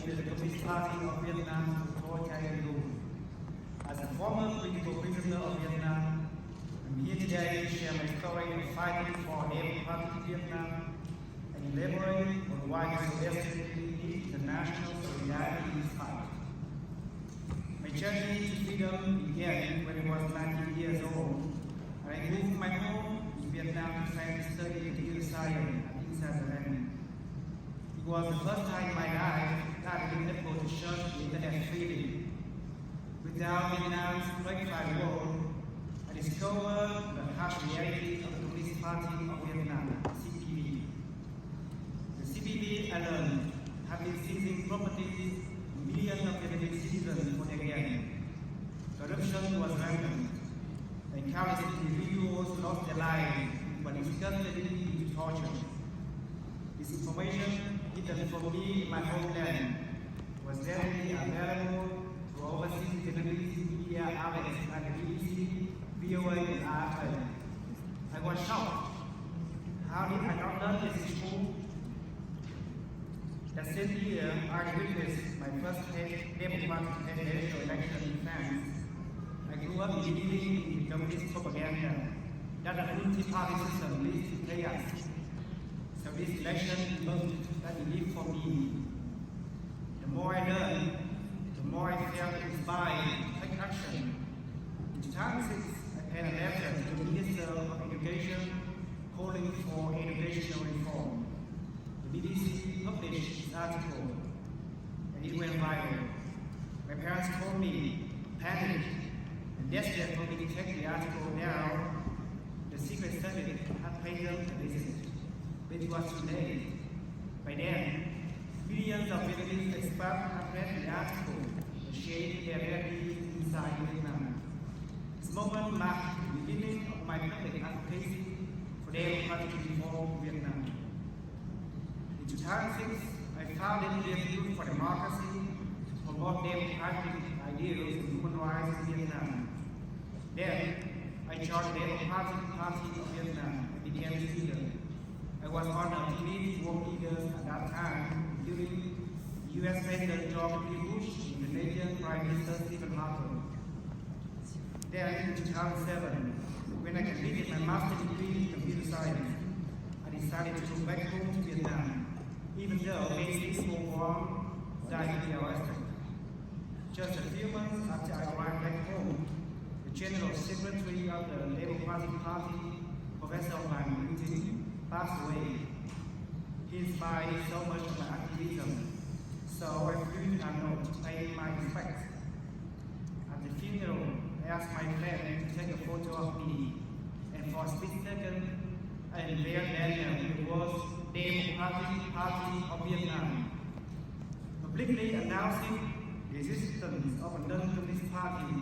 to the Communist Party of Vietnam's authoritarian rule. As a former political prisoner of Vietnam, I'm here today to share my story of fighting for a democratic Vietnam and elaborate on why we so desperately need international solidarity in this fight. My journey to freedom began when I was 19 years old, and I moved from my home in Vietnam to try to study computer science at Geneva. It was the first time in my life that I've been able to search the internet freely. Without Vietnam's breakfast world, I discovered the harsh reality of the Communist Party of Vietnam, CPV. The CPV alone have been seizing properties of millions of Vietnamese citizens for their gain. Corruption was rampant, and countless individuals lost their lives but disgustingly into torture. This information hidden from me in my homeland was readily available to overseas Vietnamese media outlets like the BBC, VOA, and RFA. I was shocked. How did I not learn this in school? That same year, I witnessed my first democratic presidential election in France. I grew up believing in communist propaganda that the multi-party system leads to chaos. So this election evoked that belief for me. The more I learned, the more I felt inspired to take action. In 2006, I pen a letter to the Minister of Education calling for educational reform. The BBC published this article, and it went viral. My parents called me, panicked, and desperate for me to take the article down. The Secret Service had paid them a visit, but it was too late. By then, millions of Vietnamese expats had read the article and shared their realities inside Vietnam. This moment marked the beginning of my public advocacy for democratic reform in Vietnam. In 2006, I founded the Youth for Democracy to promote democratic ideals and human rights in Vietnam. Then, I joined the Democratic Party of Vietnam and became its leader. I was honored to lead world leaders at that time, including U.S. President George W. Bush and Canadian Prime Minister Stephen Harper. Then, in 2007, when I completed my master's degree in computer science, I decided to go back home to Vietnam, even though many people born died in the arrested. Just a few months after I arrived back home, the General Secretary of the Democratic Party, Professor Nguyễn Tiến Trung, passed away. He inspired so much of my activism, so I flew to Hanoi to pay my respects. At the funeral, I asked my friend to take a photo of me, and for a split second, I unveiled then the words Democratic Party of Vietnam, publicly announcing the existence of a non-communist party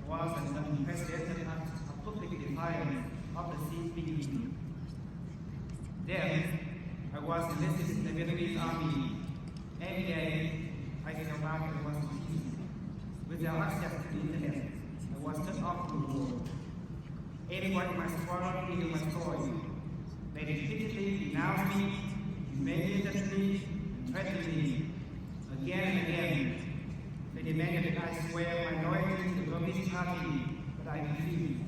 was an unprecedented act of public defiance of the CPV. Then, I was enlisted in the Vietnamese army. Every day, I felt like I was in peace. Without access to the internet, I was cut off from the world. Anyone in my squadron knew my story. They repeatedly denounced me, humiliated threatened me, again and again. They demanded that I swear my loyalty to the Communist Party, but I refused.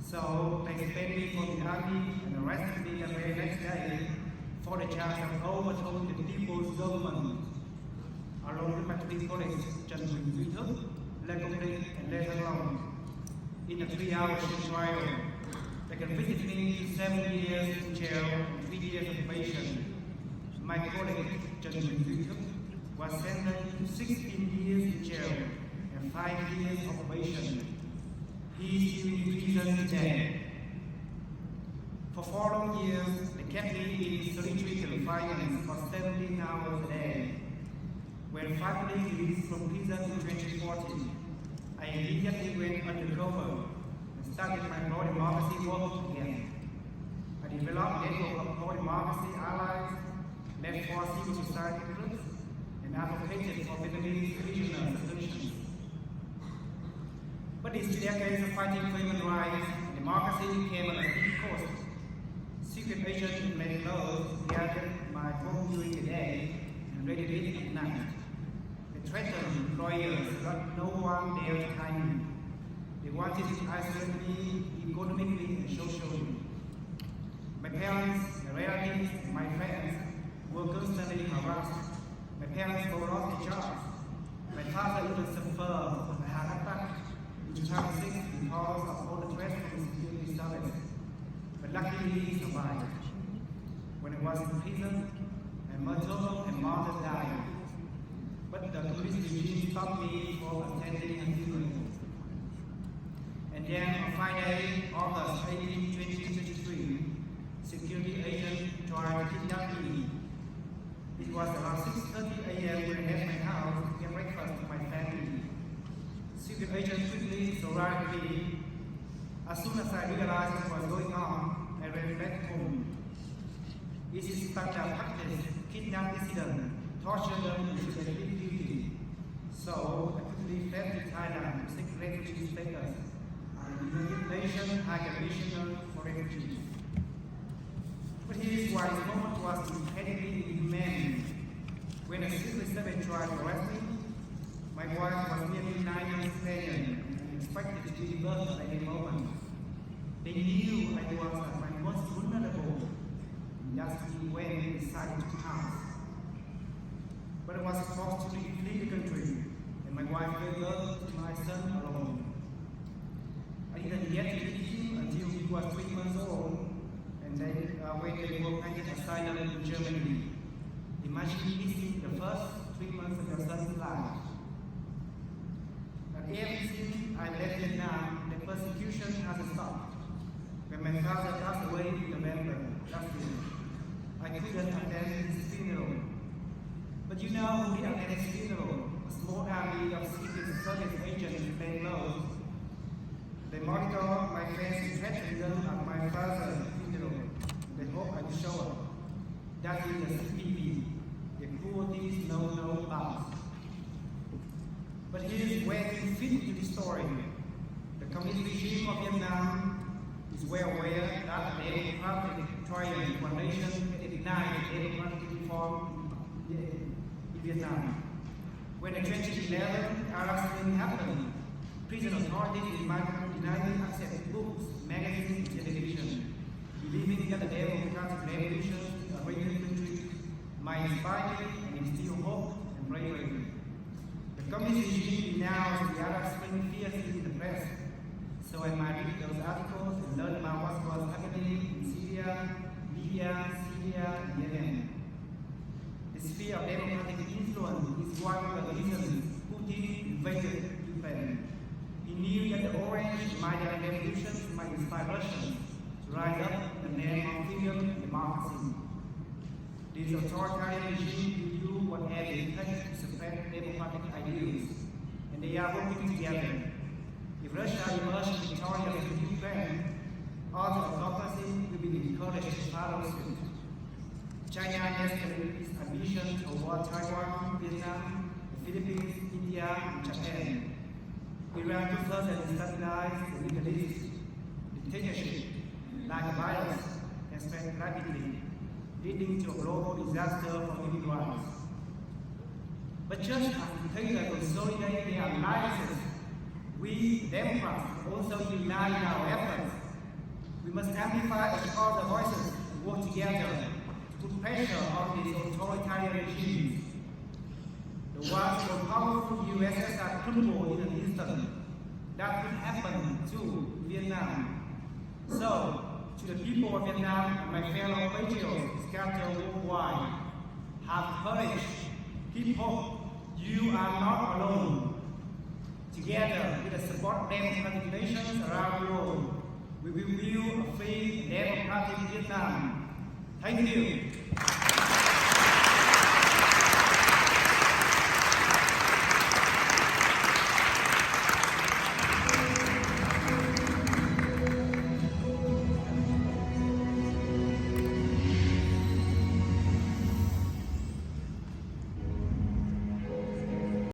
So they expelled me from the army and arrested me the very next day for the charge of overthrowing the people's government, along with my three colleagues, Nhân, Thượng, đỉnh, and later on. In a 3-hour trial, they convicted me to 7 years in jail and 3 years of probation. My colleague, Geneva, was sentenced to 16 years in jail and 5 years of probation. He is still in prison today. For 4 long years, they kept me in solitary confinement for 17 hours a day. When finally released from prison in 2014, I immediately went undercover and started my pro-democracy work again. I developed a network of pro-democracy allies, led for civil society groups, and advocated for Vietnamese regional solutions. But these 2 decades of fighting for human rights and democracy came at a steep cost. Secret agents in many clothes gathered my home during the day and ready at night. night. They threatened employers that no one dared to hire me. They wanted to isolate me economically and socially. My parents, my relatives, and my friends were constantly harassed. My parents were lost their jobs. My father even suffered from a heart attack in 2006 because of all the threats from the security service. But luckily he survived. When I was in prison, my maternal and mother died. But the communist regime stopped me from attending a funeral. And then on Friday, August 18, 2023, security agent tried to kidnap me. It was around 6:30 a.m. when I left my house to get breakfast with my family. Secret agent quickly surrounded me. As soon as I realized what was going on, I ran back home. This is standard practice: kidnap dissident, torture them until they plead guilty. So I quickly fled to Thailand to seek refugee status. The United Nations High Commissioner for Refugees. But here's why the moment was incredibly inhumane. When a Secret Service tried to arrest me, my wife was nearly 9 months pregnant and expected to give birth at any moment. They knew I was at my most vulnerable. That's when they decided to pounce. But I was forced to flee the country, and my wife gave birth to my son alone. I didn't yet meet him until he was 3 months old, and then when they were granted asylum in Germany. Imagine missing the first 3 months of your son's life. But ever since I left Vietnam, the persecution hasn't stopped. When my father passed away in November last year, I couldn't attend his funeral. But you know who did attend his funeral? A small army of Secret Service agents in plain clothes. They monitor my friends and threaten them at my father's funeral. They hope I will show up. That is the CPV. The cruelties know no bounds. But here's where you fit into the story. The communist regime of Vietnam is well aware that the democratic triumph of one nation denied democratic reform in Vietnam. When the 2011 Arab Spring happened, prison authorities denied access to books, magazines, and television, believing that the democratic revolution in a great country might inspire and instill hope and bravery. The communist regime denounced the Arab Spring fiercely in the press, so I might read those articles and learn about what was happening in Syria, Libya, and Yemen. The sphere of democratic influence is one of the reasons Putin invaded Ukraine. He knew that the Orange Maidan revolution might inspire Russians to rise up in the name of freedom and democracy. This authoritarian regime will do whatever it takes to suppress democratic ideals, and they are working together. If Russia emerges victorious in Ukraine, all the autocracy will be encouraged to follow suit. China escalated its ambition toward Taiwan, Vietnam, the Philippines, India, and Japan. Iran prefers and stabilized the Middle East. Dictatorship, like a virus, can spread rapidly, leading to a global disaster for human rights. But just as dictators consolidate their alliances, we Democrats also unite in our efforts. We must amplify each other's voices and work together to put pressure on these authoritarian regimes. The once so powerful USSR crumbled in an instant. That could happen to Vietnam. So, to the people of Vietnam and my fellow patriots scattered worldwide, have courage, keep hope. You are not alone. Together with the support of democratic nations around the world, we will build a free, democratic Vietnam. Thank you.